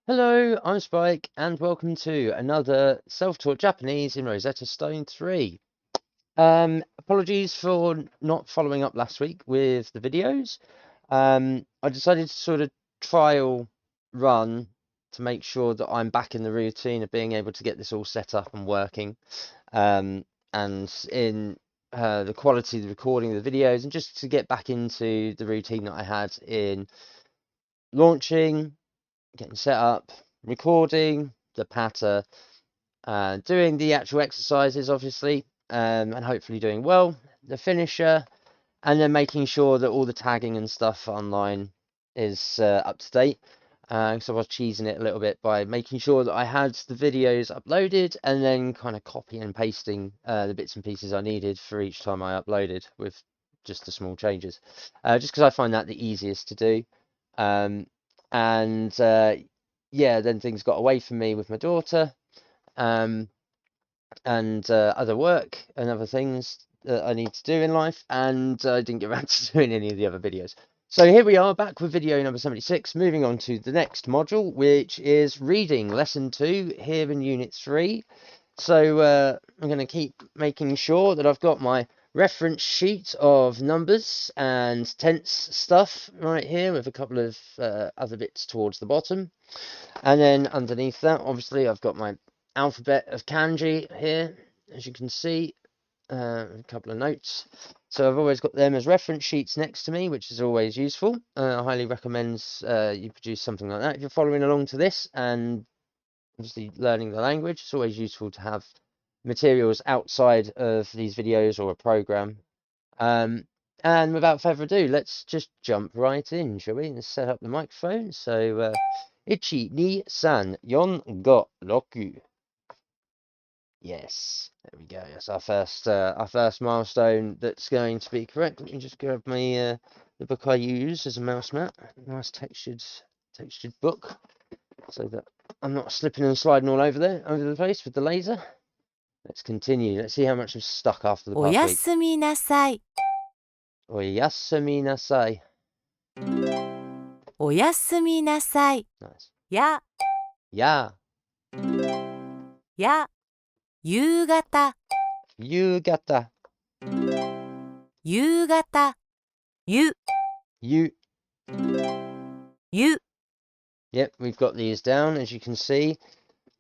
Hello, I'm Spike, and welcome to another self-taught Japanese in Rosetta Stone 3. Apologies for not following up last week with the videos. I decided to sort of trial run to make sure that I'm back in the routine of being able to get this all set up and working, and in the quality of the recording of the videos, and just to get back into the routine that I had in launching, getting set up, recording the patter, doing the actual exercises, obviously, and hopefully doing well, the finisher, and then making sure that all the tagging and stuff online is up to date. So I was cheesing it a little bit by making sure that I had the videos uploaded and then kind of copy and pasting the bits and pieces I needed for each time I uploaded with just the small changes. Just because I find that the easiest to do. Um, and yeah, then things got away from me with my daughter, um, and other work and other things that I need to do in life, and I didn't get around to doing any of the other videos. So here we are back with video number 76, moving on to the next module, which is reading lesson 2 here in unit 3. So I'm going to keep making sure that I've got my reference sheet of numbers and tense stuff right here with a couple of other bits towards the bottom. And then underneath that, obviously, I've got my alphabet of kanji here, as you can see, a couple of notes. So I've always got them as reference sheets next to me, which is always useful. I highly recommend you produce something like that. If you're following along to this and obviously learning the language, it's always useful to have materials outside of these videos or a program. And without further ado, let's just jump right in, shall we? Let's set up the microphone. So, Ichi, ni, san, yon, go, roku. Yes, there we go. That's our first milestone that's going to be correct. Let me just grab my the book I use as a mouse mat. Nice textured book, so that I'm not slipping and sliding all over the place with the laser. Let's continue. Let's see how much I'm stuck after the お past や week. すみなさい。 Oyasumi nasai. おやすみなさい。 Nice. や、 Ya. や、夕方、 Yugata. 夕方、ゆ、 You. ゆ、 Yep, we've got these down, as you can see,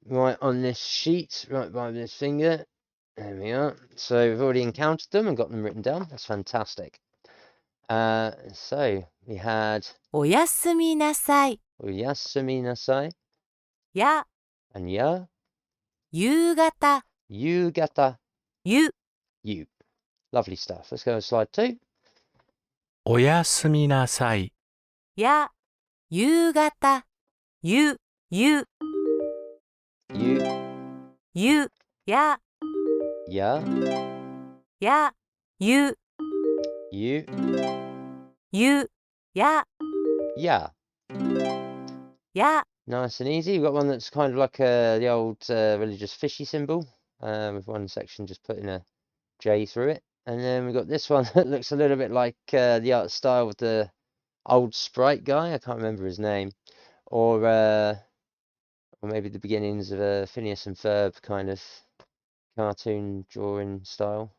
right on this sheet, right by this finger. There we are. So we've already encountered them and got them written down. That's fantastic. So we had おやすみなさい。 Oyasumi nasai や、 and ya. 夕方、 Yugata. ゆ、 You. Lovely stuff. Let's go to slide 2. おやすみなさい。や、夕方、ゆ、ゆ、 You. ゆ、や、 Ya. や、ゆ、 You. ゆ、や、 Ya. や、 Nice and easy. We've got one that's kind of like the old religious fishy symbol, with one section just putting a J through it. And then we've got this one that looks a little bit like the art style with the old sprite guy. I can't remember his name. Or maybe the beginnings of a Phineas and Ferb kind of cartoon drawing style,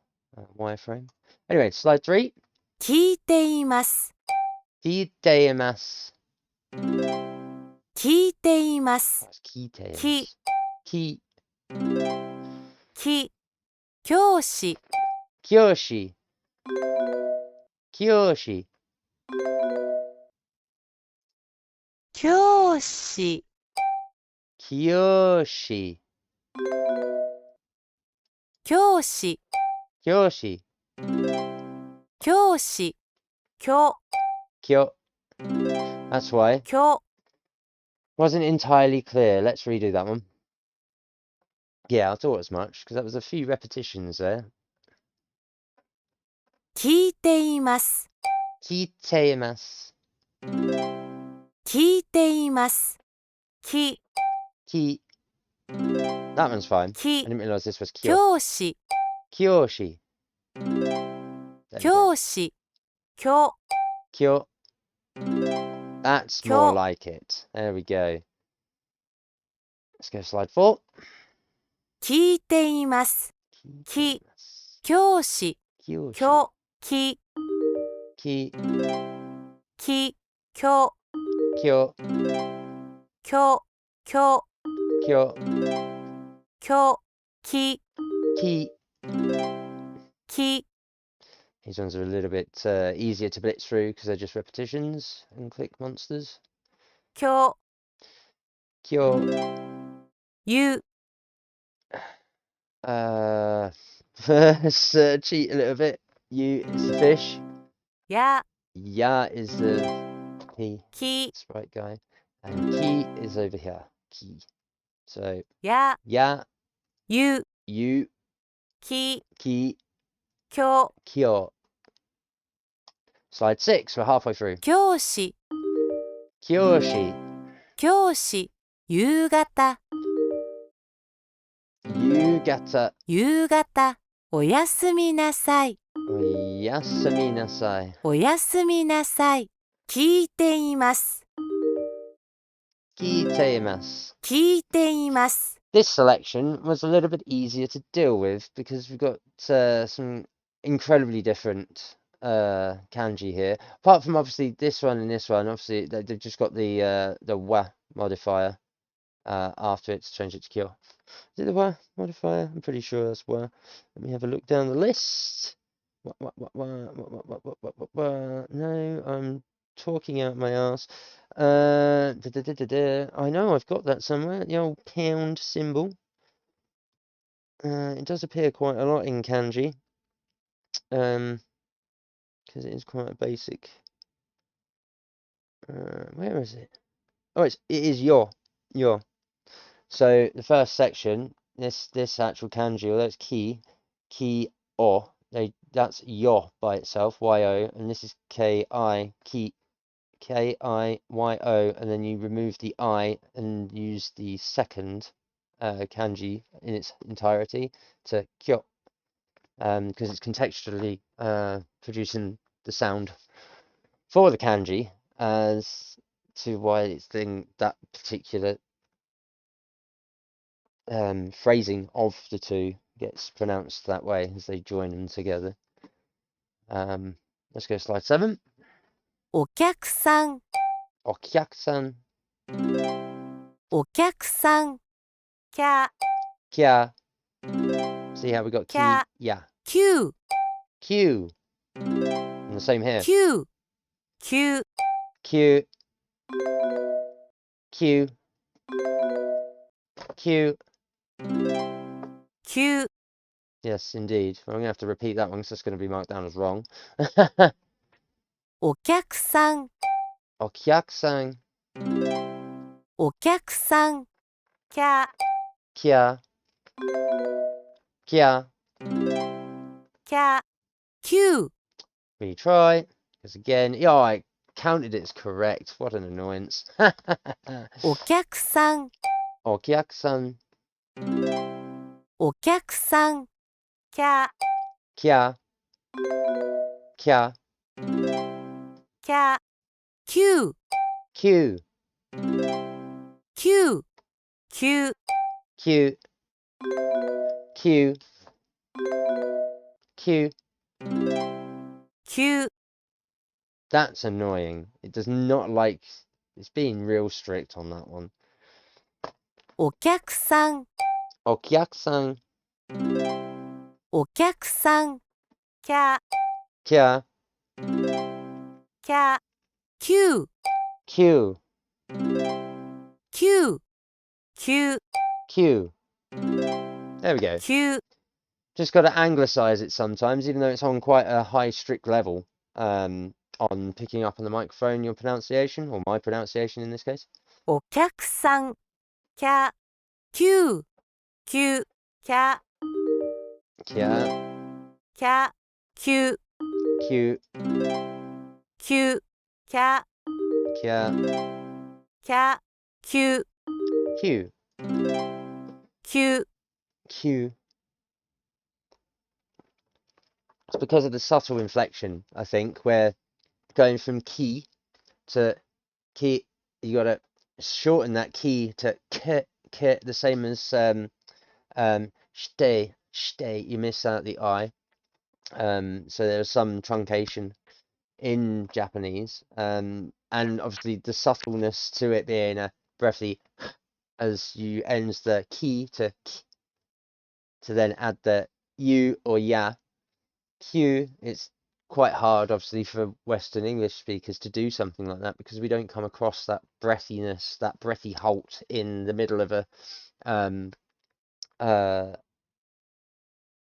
wireframe. Anyway, slide 3. 聞いています。 Kiteimasu. 聞いています。 That's kiteimasu. き、 Ki. き、教師、 Kyoshi. Kyoshi. 教師、 Kyoshi. 教師、 Kyoshi. 教師、教、 Kyo. That's why. 教、 Wasn't entirely clear. Let's redo that one. Yeah, I thought as much, because that was a few repetitions there. 聞いています。 Kiteimasu. 聞いています。き、 Ki. That one's fine. I き、 didn't realise this was kyo. 教師、 Kyoshi. There we go. 教師、教、 Kyo. That's Kyo. more like it. There we go. Let's go slide 4. 聞いています。き、教師、教師。教、き、き、き、教、きょ、教、教、きょ、教、き、き. き、 These ones are a little bit easier to blitz through because they're just repetitions and click monsters. 教、きょ、ゆ、 let's cheat a little bit. You is the fish. や、 Ya is the he, き、 sprite guy. And ki is over here. Ki. So, や、 ya, ゆ、 you, き、 ki, 教、 kyo. Slide 6, we're halfway through. 教師、 Kyoshi, 教師、夕方、 yugata, 夕方、おやすみなさい、 oyasumi nasai. おやすみなさい。聞いています。 Kiteimasu. 聞いています。 This selection was a little bit easier to deal with because we've got some incredibly different kanji here. Apart from obviously this one and this one, obviously they've just got the wa modifier after it to change it to kyo. Is it the wa modifier? I'm pretty sure that's wa. Let me have a look down the list. No, I'm talking out my ass. I know I've got that somewhere. The old pound symbol. It does appear quite a lot in kanji. Because it is quite a basic. Where is it? Oh, it is yo. So the first section, this actual kanji, although it's ki o, that's yo by itself, yo, and this is ki, K-I-Y-O, and then you remove the I and use the second kanji in its entirety to kyo, because it's contextually producing the sound for the kanji as to why it's doing that particular phrasing of the two gets pronounced that way as they join them together. Let's go slide 7. お客さん、 Okyaku-san, お客さん、 kya, kya. See how we got ki, Kya. yeah. 9, Q. And the same here. 9, 9, Q. Q. Q. 9, Yes, indeed. I'm going to have to repeat that one because it's going to be marked down as wrong. お客さん、 Okyaku-san, お客さん、kya, kya. Kya. kya, 9, Retry. Because again, yeah, I counted it as correct. What an annoyance. お客さん、 Okyaku-san, お客さん、kya, kya. Kya. kya, 9, Q. 9, 9, Q. Q. Q. 9, That's annoying. It does not like. It's being real strict on that one. お客さん、 Okyaku-san, お客さん、kya, kya. kya, 9, Q. 9, 9, Q. There we go. 9, Just got to anglicize it sometimes, even though it's on quite a high strict level. On picking up on the microphone your pronunciation, or my pronunciation in this case. お客さん、kya, 9, 9, kya, Kya. kya, 9, Q. 9, kya, Kya. kya, 9, Q. 9, Q. It's because of the subtle inflection, I think, where going from ki to ki, you got to shorten that ki to k, k, the same as shite. You miss out the I. So there's some truncation in Japanese, and obviously the subtleness to it being a breathy as you ends the ki to k, to then add the u or ya. Q, it's quite hard, obviously, for Western English speakers to do something like that because we don't come across that breathiness, that breathy halt in the middle of a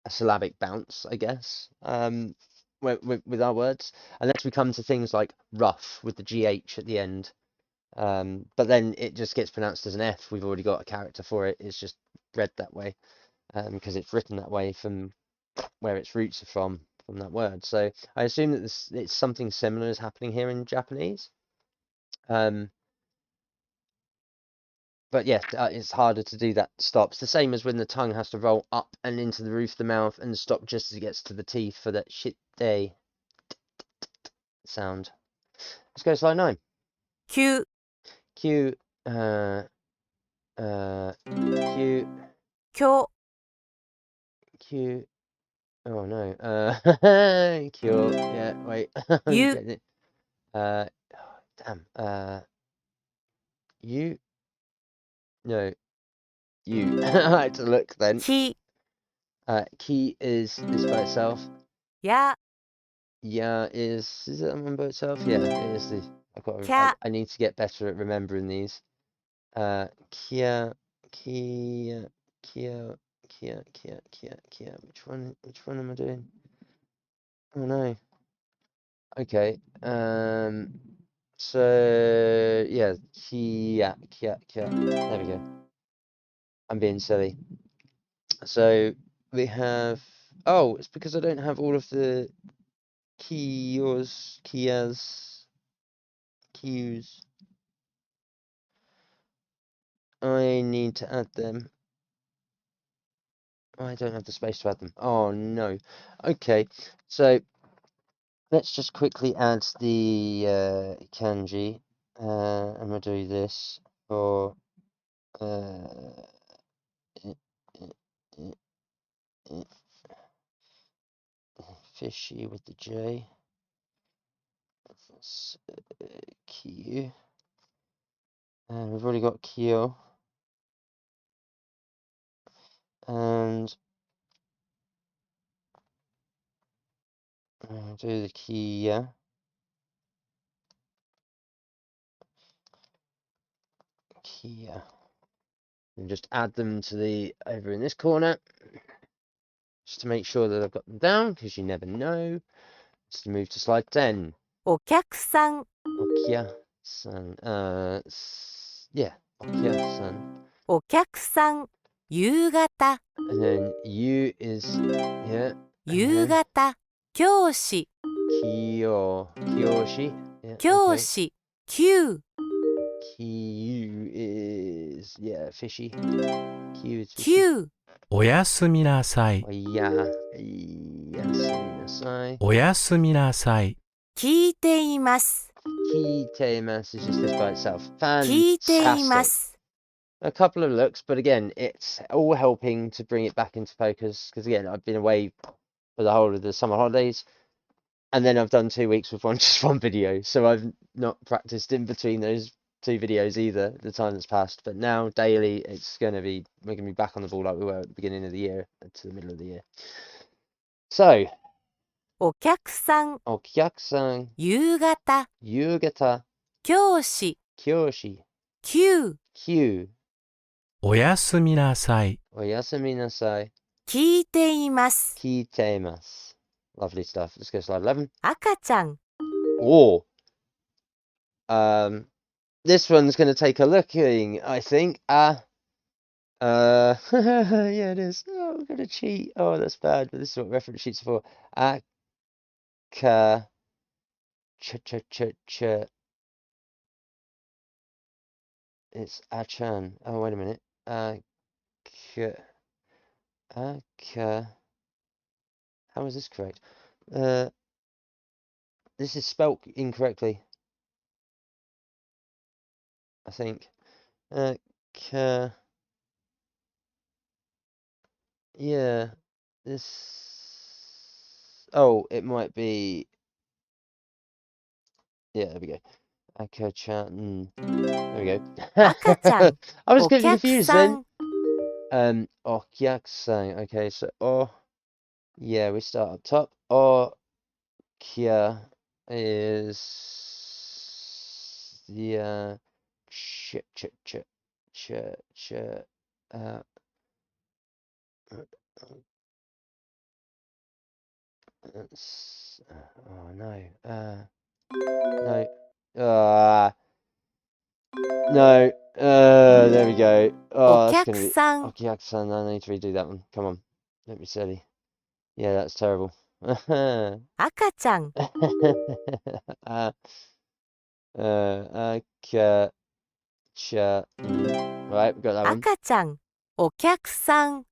syllabic bounce, I guess, with our words, unless we come to things like rough with the GH at the end. But then it just gets pronounced as an F. We've already got a character for it. It's just read that way because it's written that way from where its roots are from that word. So I assume that it's something similar is happening here in Japanese. But yeah, it's harder to do that stop. It's the same as when the tongue has to roll up and into the roof of the mouth and stop just as it gets to the teeth for that shit day sound. Let's go to slide 9. 9、 Q, Q, 今 Q. Oh no. Q. Yeah, wait. I'm 日、 getting it. Damn. You. No. You. I had to look then. 日、 Key is by itself. や、 Yeah, is it on by itself? Yeah, it is. Cat. I need to get better at remembering these. Kia. Which one am I doing? Oh no. Okay. So yeah, Kia. There we go. I'm being silly. So we have. Oh, it's because I don't have all of the Kias. I need to add them. I don't have the space to add them. Oh no. Okay, so let's just quickly add the kanji. I'm gonna do this for fishy with the J. That's Q. And we've already got Kyo. And do the Kia. And just add them to the over in this corner. Just to make sure that I've got them down, because you never know. Let's move to slide 10. お客さん、 Okia-san. Yeah, Okia-san. お客さん、夕方、 And then you is, yeah. 夕方、教師、 Kiyoshi. Yeah, 教 okay. 師、9、 Kiyu is, yeah, fishy. Q is fishy. 9、 おやすみなさい。 Oh, yeah. Yasunasai. おやすみなさい。聞いています。 Kiteimasu is just this by itself. 聞いていま Fantastic. す。 A couple of looks, but again, it's all helping to bring it back into focus. Because again, I've been away for the whole of the summer holidays, and then I've done 2 weeks with just one video, so I've not practiced in between those 2 videos either. The time that's passed, but now daily, we're gonna be back on the ball like we were at the beginning of the year to the middle of the year. So, お客さん、 Okyaku-san, 夕方、 Yugata, 教師、 Kyoshi, 9、 Q, おやすみなさい。 Oyasuminasai, 聞いています。 Kiteimasu. Lovely stuff. Let's go to slide 11. 赤ちゃん、 Oh, this one's going to take a looking, I think. Yeah, it is. Oh, I'm going to cheat. Oh, that's bad, but this is what reference sheets are for. Aka, ch. It's Achan. Oh, wait a minute. Aka. How is this correct? This is spelt incorrectly, I think. Yeah. This. Oh, it might be. Yeah, there we go. Akachan. There we go. 赤ちゃん、 I was お getting 客 confused さ then. ん、 Okyakusang. Okay, so yeah, we start up top. Okya is the ch ch ch ch ch uh oh no. No. No. There we go. お Oh, that's 客 gonna be さん、 Okyakusan. I need to redo that one. Come on. Don't be silly. Yeah, that's terrible. 赤ちゃん、 uh, Akya cha. Right, we got that one. 赤ちゃん、お客さん、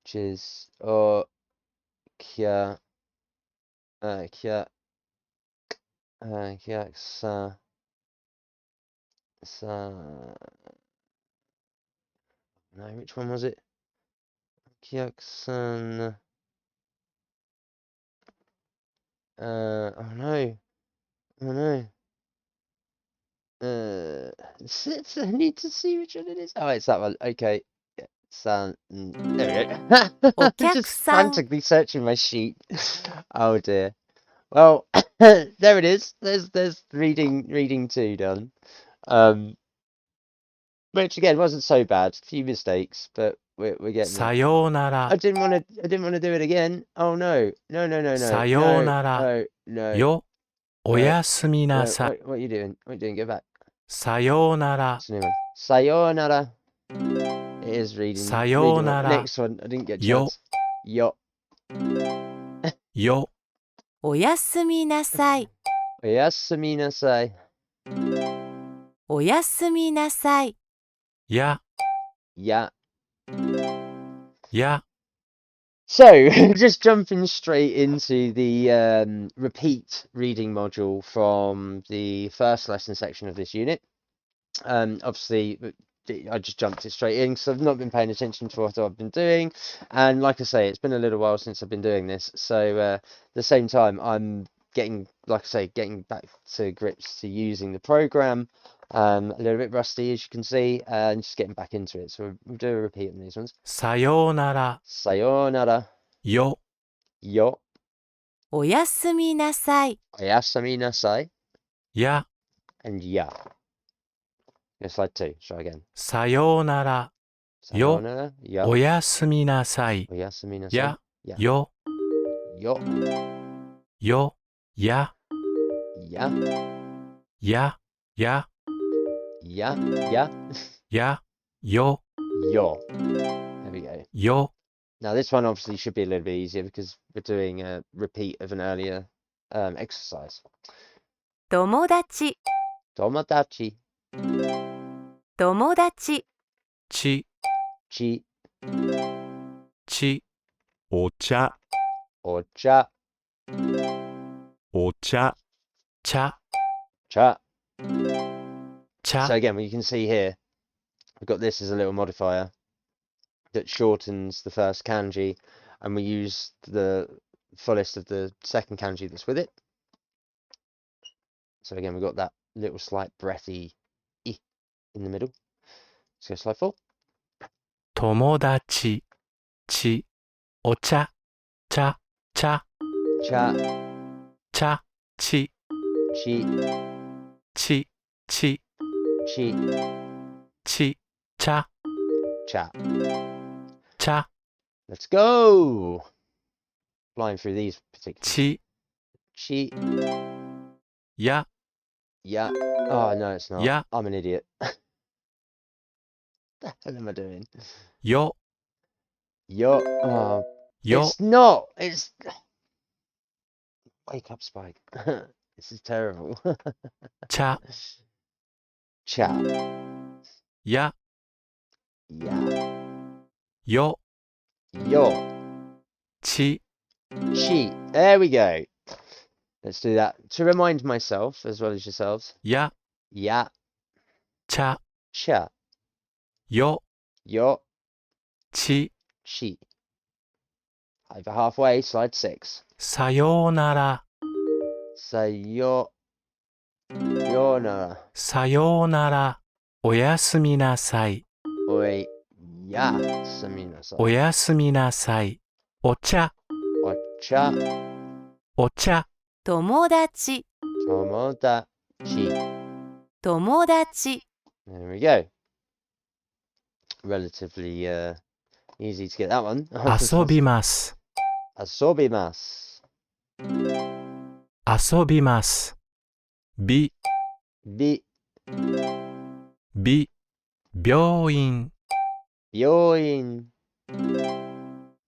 Which is Okya. Kya. Kyaksa. No, which one was it? Kyaksan. Oh no. Oh no. I need to see which one it is. Oh, it's that one. Okay. Yeah, there we go. お I'm 客 just さん、 frantically searching my sheet. Oh dear. Well, there it is. There's reading two done. Which again wasn't so bad. A few mistakes, but we're getting there. さようなら I didn't want to do it again. Oh no. No, no, no, no. さようなら No, no, よお no, やすみな no. さい What are you doing? What are you doing? Go back. さようなら It's a new one. Sayonara. It is reading. Sayonara. Next one. I didn't get a Yo. chance. Yo. よおやすみなさい、 Oyasumi nasai. おやすみなさい、 や Yeah. や So, just jumping straight into the repeat reading module from the first lesson section of this unit. Obviously, I just jumped it straight in because I've not been paying attention to what I've been doing. And like I say, it's been a little while since I've been doing this. So, at the same time, I'm getting, like I say, getting back to grips to using the program. A little bit rusty, as you can see, and just getting back into it. So, we'll do a repeat on these ones. さようなら Sayonara. よ Yo. おやすみなさい、 Oyasumi nasai. や And ya. Go slide two. Try again. さようなら Yo. Sayonara. Ya. おやすみなさい Oyasumi nasai. や Ya. よ Yo. よや Ya. やや Ya. Ya. やよ Yo. There we go. よ Now this one obviously should be a little bit easier because we're doing a repeat of an earlier exercise. 友達、 Tomodachi. 友達、 ち Chi. ちお茶 Ocha. お茶茶 Cha. 茶 So again, you can see here, we've got this as a little modifier that shortens the first kanji, and we use the fullest of the second kanji that's with it. So again, we've got that little slight breathy I in the middle. Let's go slide four. 友達ちお茶茶茶 Cha. 茶ち Chi. ちち Chi. ち茶 Cha. 茶 Let's go. Flying through these particular. ち Chi. や Yeah. Oh no, it's not. Yeah. I'm an idiot. What the hell am I doing? よ Yo. Oh, よ it's not. It's. Wake up, Spike. This is terrible. 茶 Cha. や Yeah. よ Yo. ち Chi. There we go. Let's do that to remind myself as well as yourselves. や Ya. 茶 Cha. よ Yo. ち chi. Over halfway, slide 6. さようなら、 Sayonara. さようなら。おやすみなさい、 Oi, yasaminasai. おやすみなさい。お茶、 Ocha, お茶。友達 tomodachi. 友達 There we go. Relatively easy to get that one. 遊びます、 Asobimasu. 遊びます。び、 Bi, 病院、 byoin,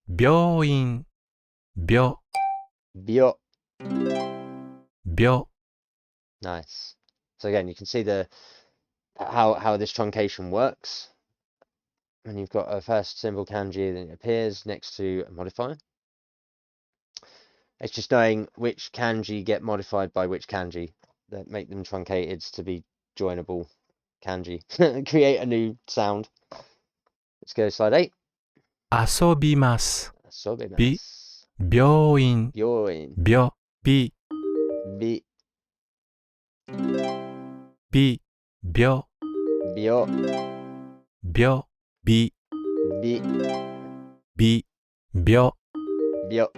病院、病、 byo. 病。 Nice. So again, you can see the how this truncation works. When you've got a first symbol kanji, then it appears next to a modifier. It's just knowing which kanji get modified by which kanji that make them truncated to be joinable kanji. Create a new sound. Let's go to slide 8. 遊びます。 Sobimasu. 病院、 Byoin. 病、び、 Bi, び、病、 byo, 病、び、 bi, び、病、 byo,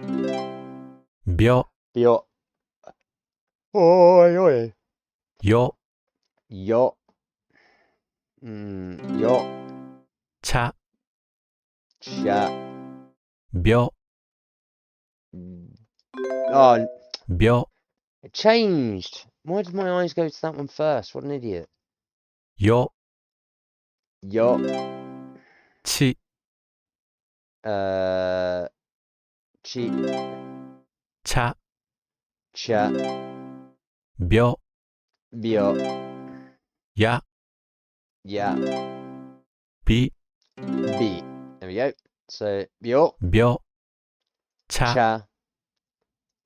病、 byo. Oi, oi. よ、 Yo. Yo. 茶、 Cha. 病、 Oh, 病、 it changed. Why did my eyes go to that one first? What an idiot. よ、 Yo. ち、 Chi. 茶、 Cha. 病、 Bio. や、 Ya. び、 Bi. There we go. So, bio. 病、茶、 Cha.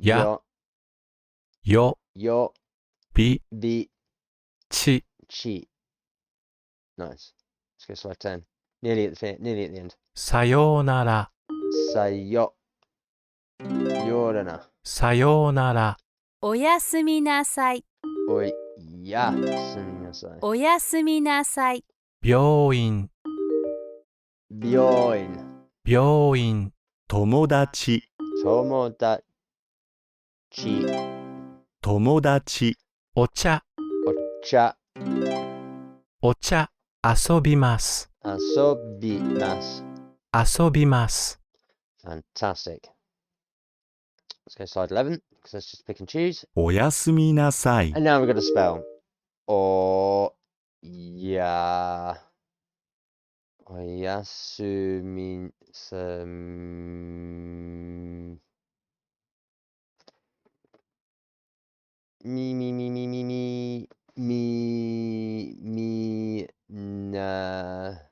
や、 Yo. よ、 Yo. び、 Bi. ち、 Chi. Nice. Let's go slide 10. Nearly at the end. さようなら、 Sayo. Yorana. さようなら。おやすみなさい Oi. Ya. Suminasai. おやすみなさい病院、 Byoin. 病院。友達、 Tomodachi. 友達、お茶、 Cha. お茶。遊びます、 Asobimasu. 遊びます。 Fantastic. Let's go slide 11, because let's just pick and choose. おやすみなさい、 And now we've got to spell. O, ya. Oyasumi. Na.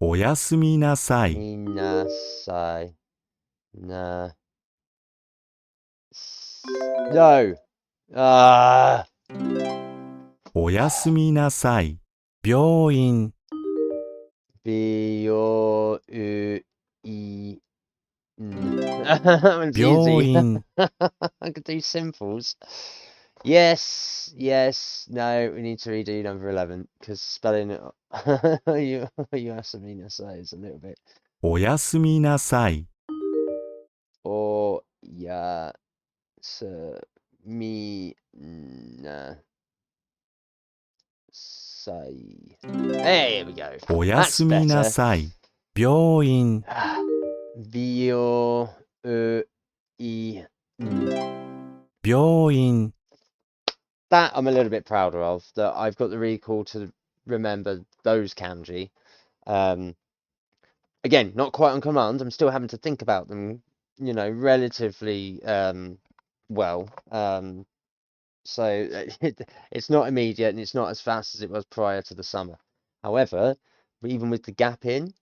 おやすみなさい、 Minasai. Na. No. Ah. おやすみなさい、病院、 Bio. That one's 病 easy. 院、 I could do simples. Yes, yes. No, we need to redo number 11 because spelling it. You Asamina says a little bit. おやすみなさい、 Or ya me na say. There we go. おやすみな That's better. さい、病院、 Bio.病院、 That I'm a little bit prouder of, that I've got the recall to remember those kanji. Again, not quite on command. I'm still having to think about them, relatively well. So it's not immediate and it's not as fast as it was prior to the summer. However, even with the gap in,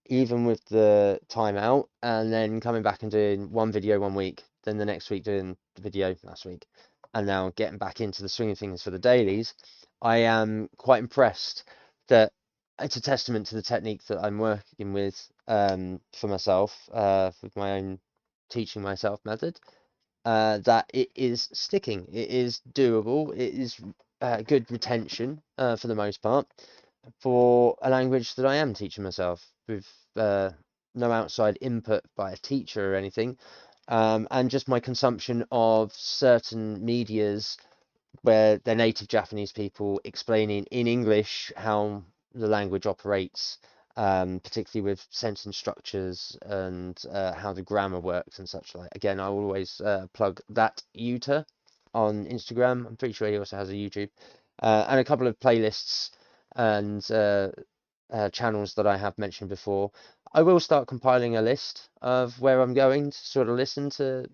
even with the timeout, and then coming back and doing one video 1 week, then the next week doing the video last week, and now getting back into the swing of things for the dailies, I am quite impressed that it's a testament to the technique that I'm working with for myself, with my own teaching myself method, that it is sticking. It is doable. It is good retention for the most part for a language that I am teaching myself with no outside input by a teacher or anything, and just my consumption of certain medias where they're native Japanese people explaining in English how the language operates, particularly with sentence structures and how the grammar works and such like. Again, I will always plug that Yuta on Instagram. I'm pretty sure he also has a YouTube, and a couple of playlists and channels that I have mentioned before. I will start compiling a list of where I'm going to sort of listen to,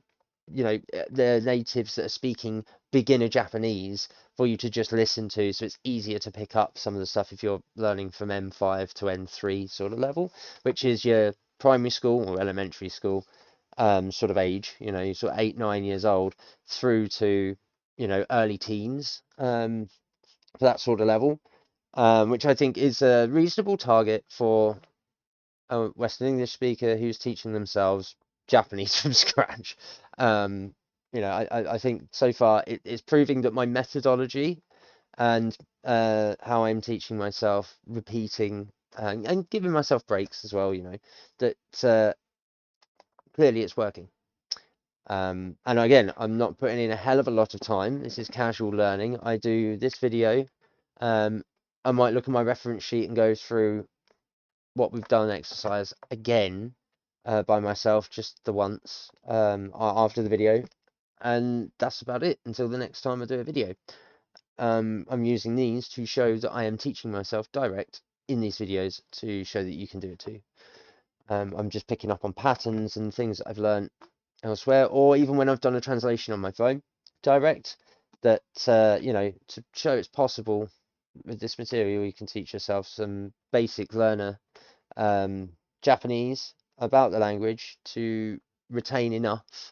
the natives that are speaking beginner Japanese for you to just listen to, so it's easier to pick up some of the stuff if you're learning from M5 to N3 sort of level, which is your primary school or elementary school sort of age, sort of 8, 9 years old through to, early teens for that sort of level, which I think is a reasonable target for a Western English speaker who's teaching themselves Japanese from scratch. I think so far it's proving that my methodology and how I'm teaching myself, repeating and giving myself breaks as well, that clearly it's working. And again, I'm not putting in a hell of a lot of time. This is casual learning. I do this video. I might look at my reference sheet and go through what we've done exercise again by myself just the once after the video, and that's about it until the next time I do a video. I'm using these to show that I am teaching myself direct in these videos to show that you can do it too. I'm just picking up on patterns and things that I've learned elsewhere, or even when I've done a translation on my phone direct, that to show it's possible with this material. You can teach yourself some basic learner Japanese about the language to retain enough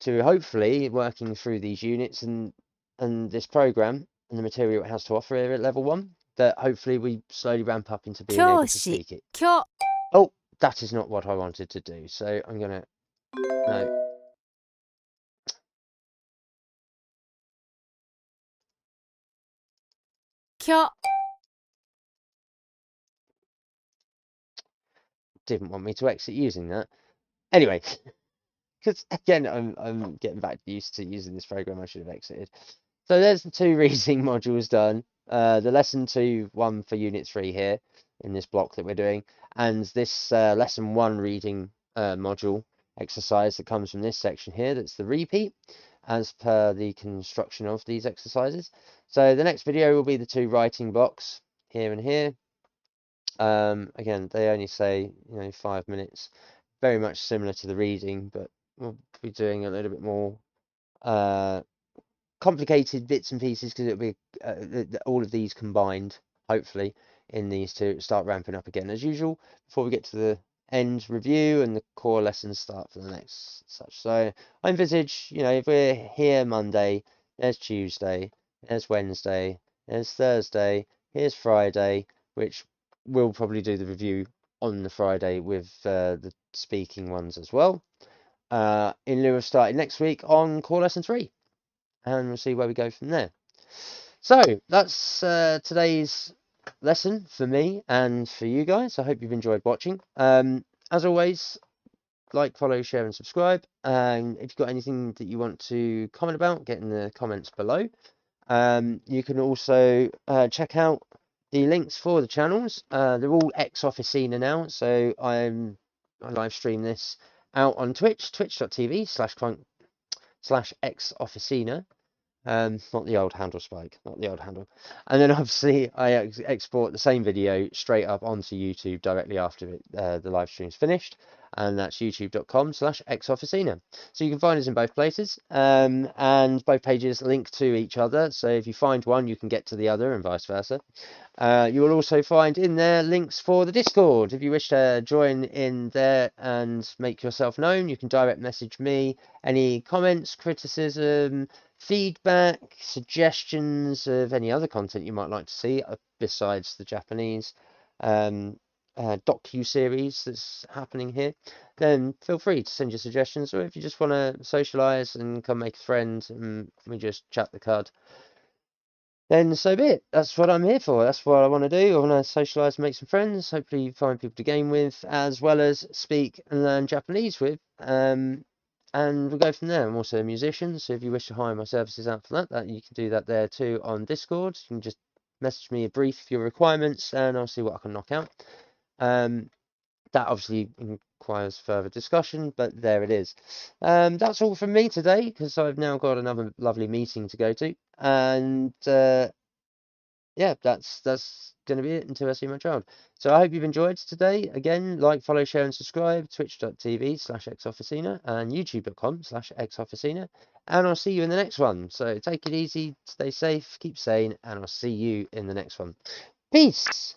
to hopefully, working through these units and this program and the material it has to offer here at level 1, that hopefully we slowly ramp up into being able to 教師 speak it. 教 Oh, that is not what I wanted to do, so I'm gonna no. Didn't want me to exit using that. Anyway, because again, I'm getting back used to using this program. I should have exited. So there's the 2 reading modules done. The lesson 2 one for unit 3 here in this block that we're doing, and this lesson 1 reading module exercise that comes from this section here. That's the repeat as per the construction of these exercises. So the next video will be the 2 writing blocks here and here. Again, they only say 5 minutes, very much similar to the reading, but we'll be doing a little bit more complicated bits and pieces because it'll be all of these combined, hopefully, in these to start ramping up again as usual before we get to the end review and the core lessons start for the next such. So I envisage, if we're here Monday, there's Tuesday, there's Wednesday, there's Thursday, here's Friday, which we'll probably do the review on the Friday with the speaking ones as well. In lieu of starting next week on core lesson 3. And we'll see where we go from there. So that's today's lesson for me and for you guys. I hope you've enjoyed watching. As always, like, follow, share, and subscribe. And if you've got anything that you want to comment about, get in the comments below. You can also check out the links for the channels. They're all ex-officina now, so I live stream this out on Twitch, twitch.tv/ex-officina. Not the old handle, Spike, not the old handle. And then obviously I export the same video straight up onto YouTube directly after the live stream's finished, and that's youtube.com/exofficina. So you can find us in both places, and both pages link to each other. So if you find one, you can get to the other, and vice versa. You will also find in there links for the Discord. If you wish to join in there and make yourself known, you can direct message me any comments, criticism, feedback, suggestions of any other content you might like to see besides the Japanese. docu-series that's happening here, then feel free to send your suggestions. Or if you just want to socialise and come make a friend and we just chat the card, then so be it. That's what I'm here for. That's what I want to do. I want to socialise, make some friends, hopefully find people to game with, as well as speak and learn Japanese with. And we'll go from there. I'm also a musician, so if you wish to hire my services out for that, you can do that there too on Discord. You can just message me a brief of your requirements, and I'll see what I can knock out. That obviously requires further discussion, but there it is. That's all from me today, because I've now got another lovely meeting to go to, and yeah, that's going to be it until I see my child. So I hope you've enjoyed today. Again, like, follow, share, and subscribe. Twitch.tv/xofficina and YouTube.com/xofficina. And I'll see you in the next one. So take it easy, stay safe, keep sane, and I'll see you in the next one. Peace!